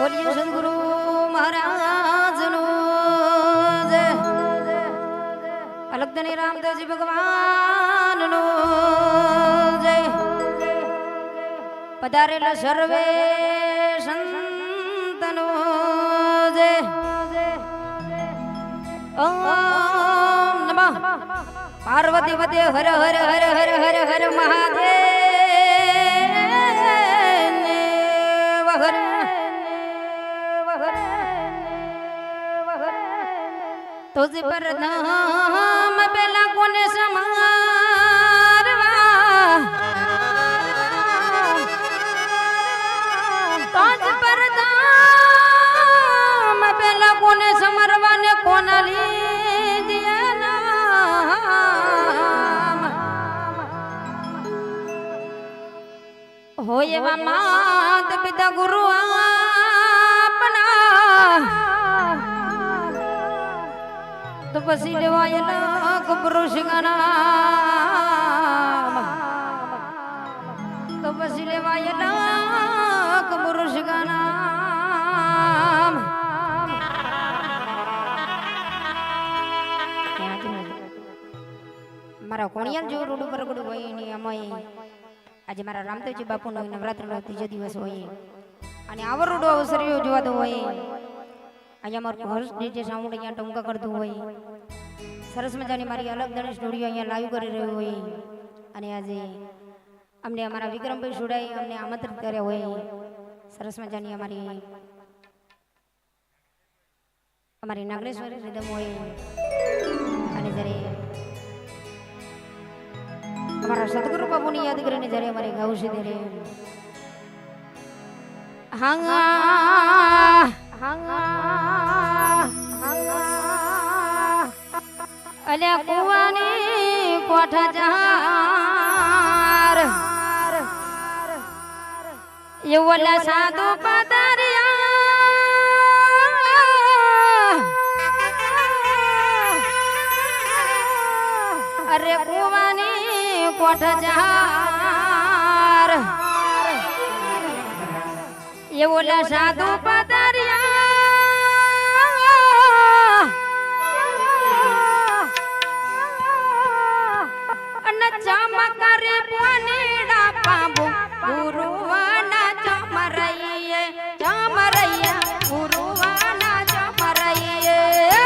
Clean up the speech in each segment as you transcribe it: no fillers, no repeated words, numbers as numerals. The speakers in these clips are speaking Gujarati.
બોલીએ સદગુરુ મહારાજનો જય અલગધણી રામદાસજી ભગવાનનો જય પધારેલા સર્વે સંતનો જય ઓમ નમઃ પાર્વતી પતે હર હર હર હર હર હર મહાદેવ હર तुझ पर नाम बेला कोने समारवा तुझ पर नाम बेला कोने समरवा ने कोना ली दिया नाम होए वा मात पिता गुरु तो पसी लेवायला पुरुष का नाम तो पसी लेवायला पुरुष का नाम मारा कोणिया जो रोड पर गडू होय ની અમય આજે મારા રામદેવજી બાપુનો નવરાત્રીનો ત્રીજો દિવસ હોય અને આવો રોડો અવસરીઓ જોવા દો હોય અહીંયા મારું હર્ષ ડીજે સાઉન્ડ અહીંયા ટંકા કરતું હોય સરસ મજાની મારી અલગધણી સ્ટુડિયો અહીંયા લાઈવ કરી રહ્યું હોય અને આજે અમને અમારા વિક્રમભાઈ સુડાઈ અમને આમંત્રિત કર્યા હોય સરસ મજાની અમારી નાગરેશ્વરી રીધમ હોય અને જ્યારે અમારા સદગુરુ બાપુની યાદ કરીને જ્યારે અમારે ગાવું છે ત્યારે અલ્યા કુવાની કોઠા જાર એવલા સાધુ પધાર્યા અરે કુવાની કોઠા જાર એવલા સાધુ પધાર્યા ચમકરે પોનેડા પાબો ગુરુવાના ચમરૈયે ગુરુવાના ચમરૈયે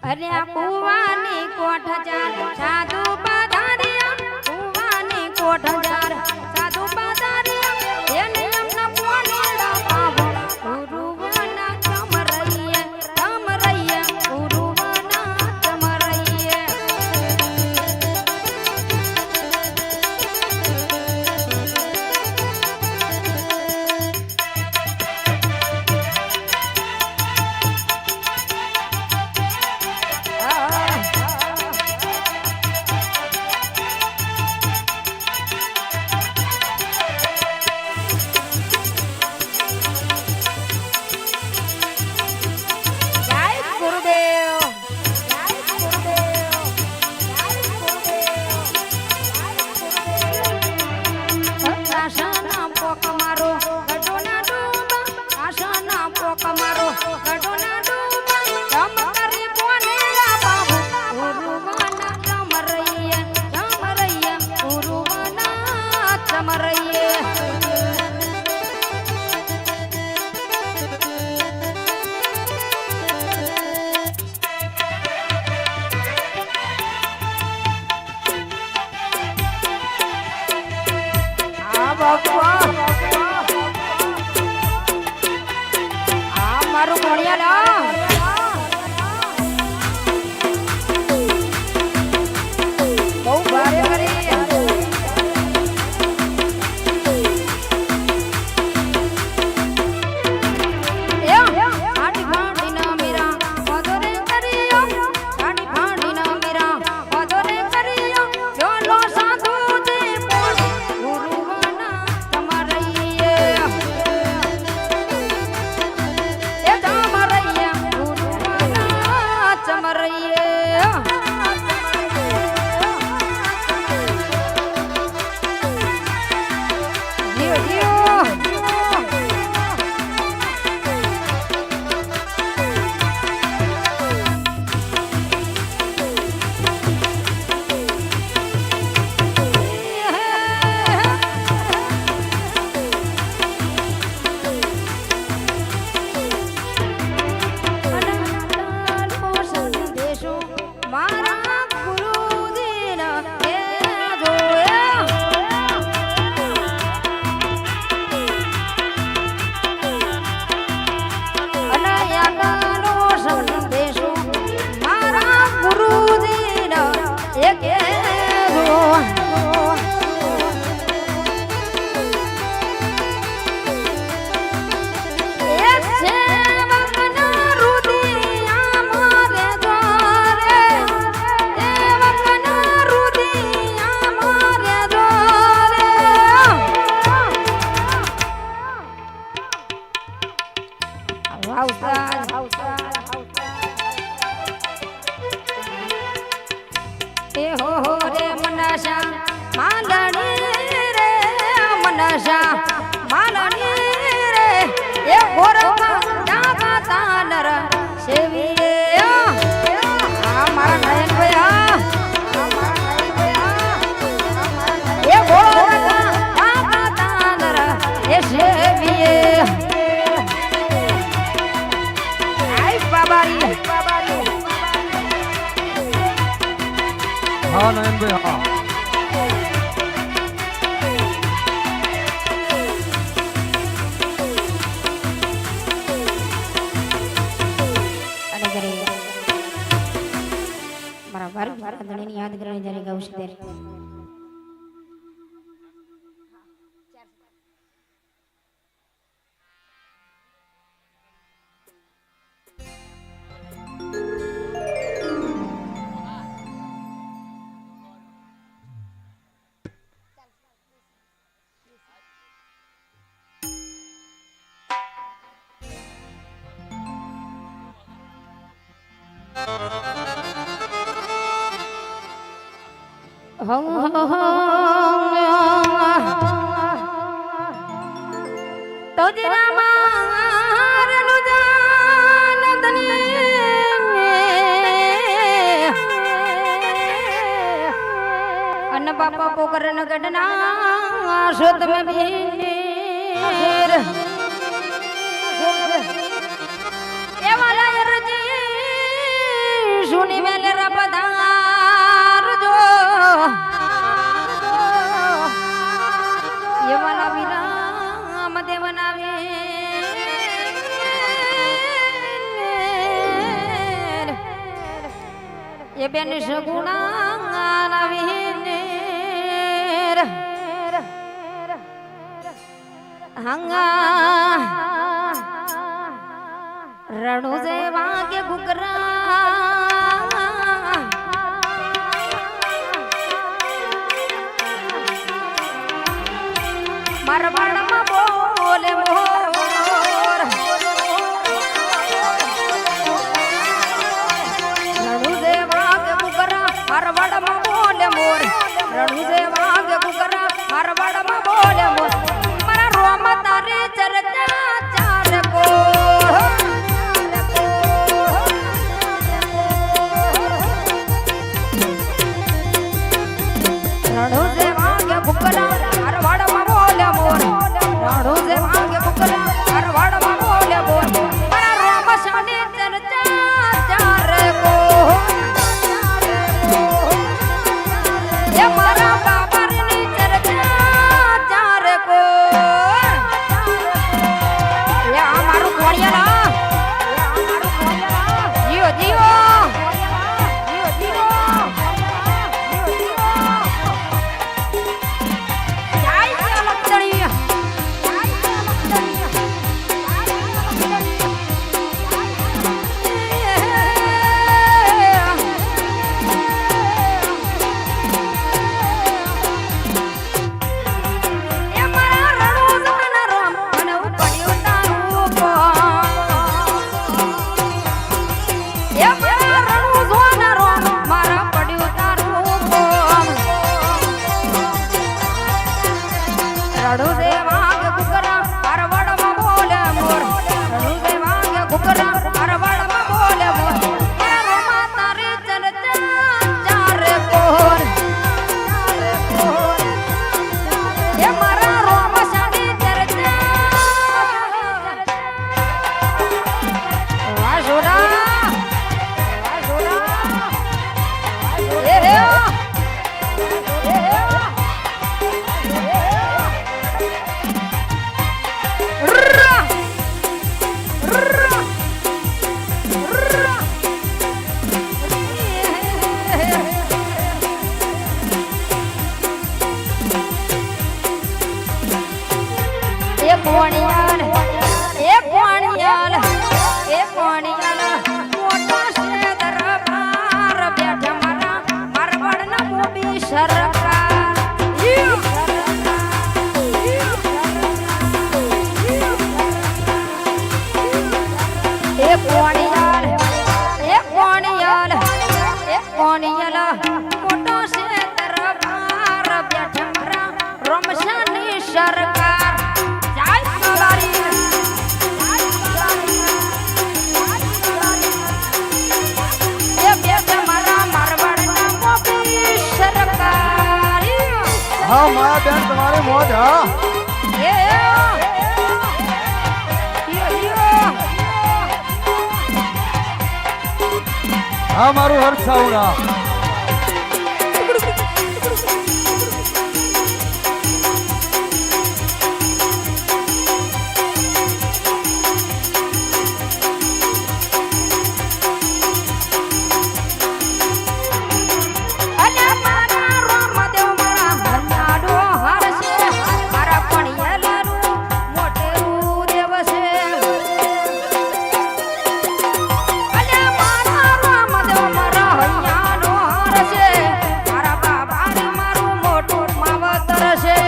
અરે કુવાની કોઠ જાર સાધુ પધાર્યા કુવાની કોઠ જાર સાધુ પધાર્યા એ નિયમના પોનેડા પાવો ગુરુવાના ચમરૈયે ગુરુવાના ચમરૈયે हाँ नयन भाई हाँ યાદ કરવાની જ્યારે ગાઉં છું ત્યારે बापा पोकर न गडना शोत में भीर ये वाला यरजी सुनी मेले रबदार जो ये वाला विराम देवनावे ये बेन सगुणा नावे हंगा रणु जेवा के गुगरा मरबड़ में बोले मोर रणु जेवा के गुगरा मरबड़ में बोले मोर रणु जेवा के गुगरा मरबड़ में बोले मोर तारे चरता चार को रणु से मांगे भुकला हरवड़ में बोले मोर મારી મોજ હા એ યો, યો. હા મારું હર્ષાવડા અને મારા રામદેવ મારા હરનાડો હરશે, મારા પણિયાલાનું મોટેરું દેવ છે. અને મારા રામદેવ મારા હૈયાનો હરશે, મારા બાબાને મારું મોટું માવતર છે.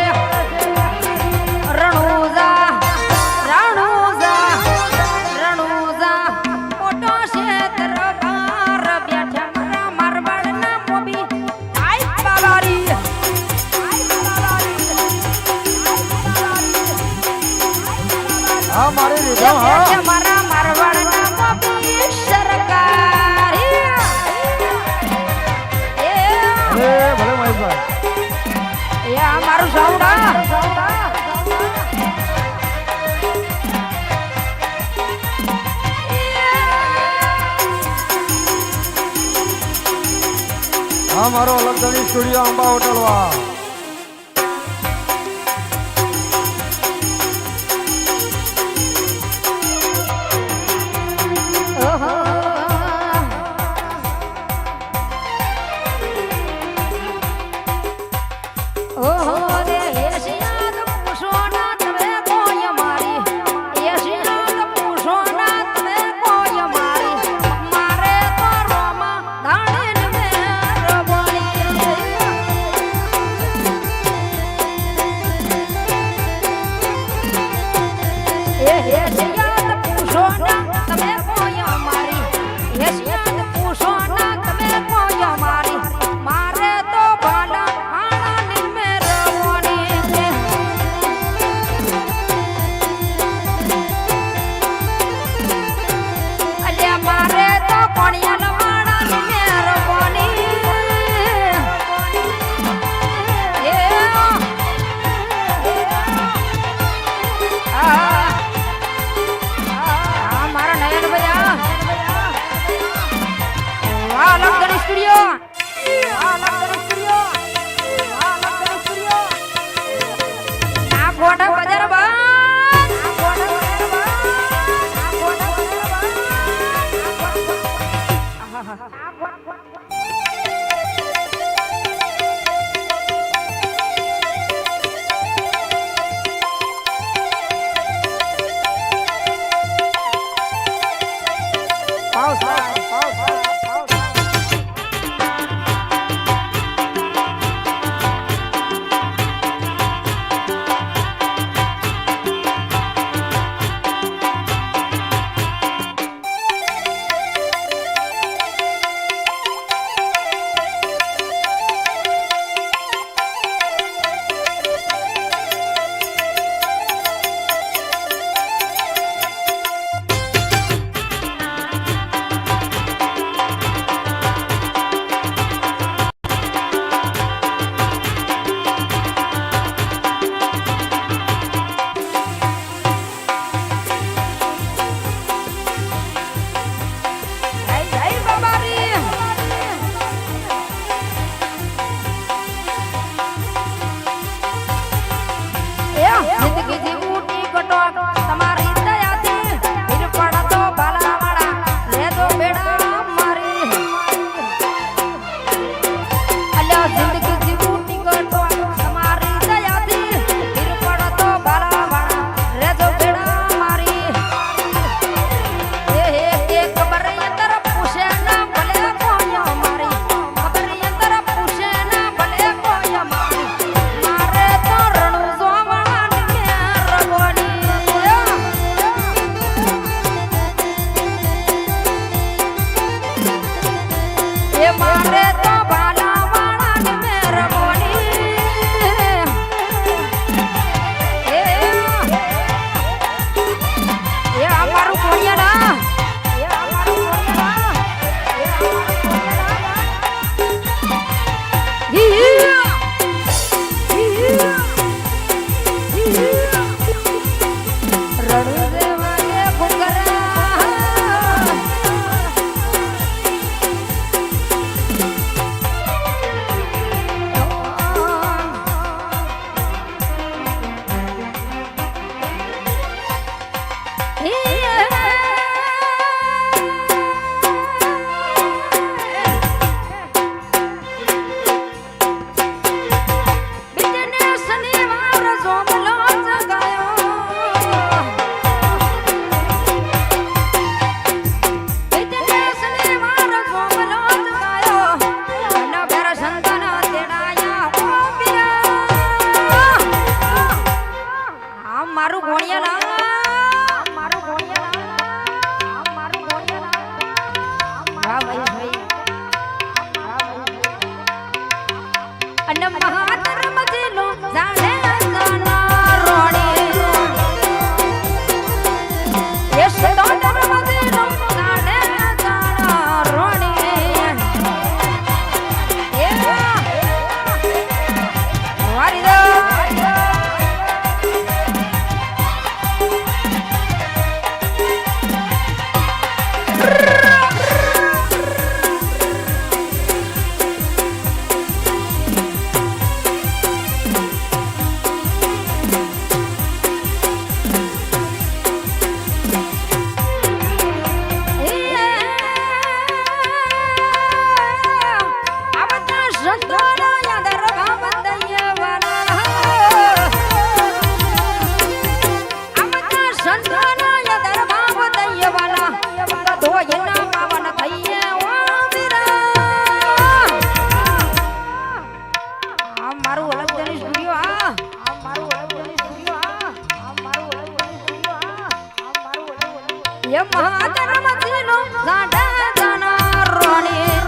રણુજા, રણુજા, રણુજા, મોટો છે દરબાર બેઠા મારા મારવાડના મોભી. આય બાબારી, આય બાબારી, હા મારી રીધમ હા બેઠા મારા મારવાડના મોભી સરકારી. એ ભલે મહેશભાઈ આ મારું સાઉન્ડ હા મારો અલગધણી સ્ટુડિયો અંબા હોટલ વા ઓહો. ઓહો રે એશિયાદ પૂછોના તમે કોઈ મારી, એશિયાદ પૂછોના તમે કોઈ મારી, મારે તો રોમા દાણીને મેરબણી. એ એશિયાદ પૂછોના તમે કોઈ મારી, એશિયાદ પૂછોના તમે કોઈ મારી, મારે તો ભાડા આણાની મેરવણી છે. અલ્યા મારે તો કોણિયાના વાણાની મેરવણી. એ આ મારા નયનભાઈ વાહ લગન સ્ટુડિયો, વાહ લગન સ્ટુડિયો, વાહ લગન સ્ટુડિયો. આ ફોટા બજાર બા, આ ફોટા બજાર બા, આ ફોટા બજાર બા. પાઉસ પાઉસ પાઉસ પાઉસ. સંતાનાય દરબાબ દૈયવાલા ધોયના પાવન થઈએ ઓ વીરા આ મારું અલગની સ્ટુડિયો આ મારું અલગની સ્ટુડિયો આ મારું અલગની સ્ટુડિયો આ મારું એ મહાધર્મ જીનો સાડા જણા રોણી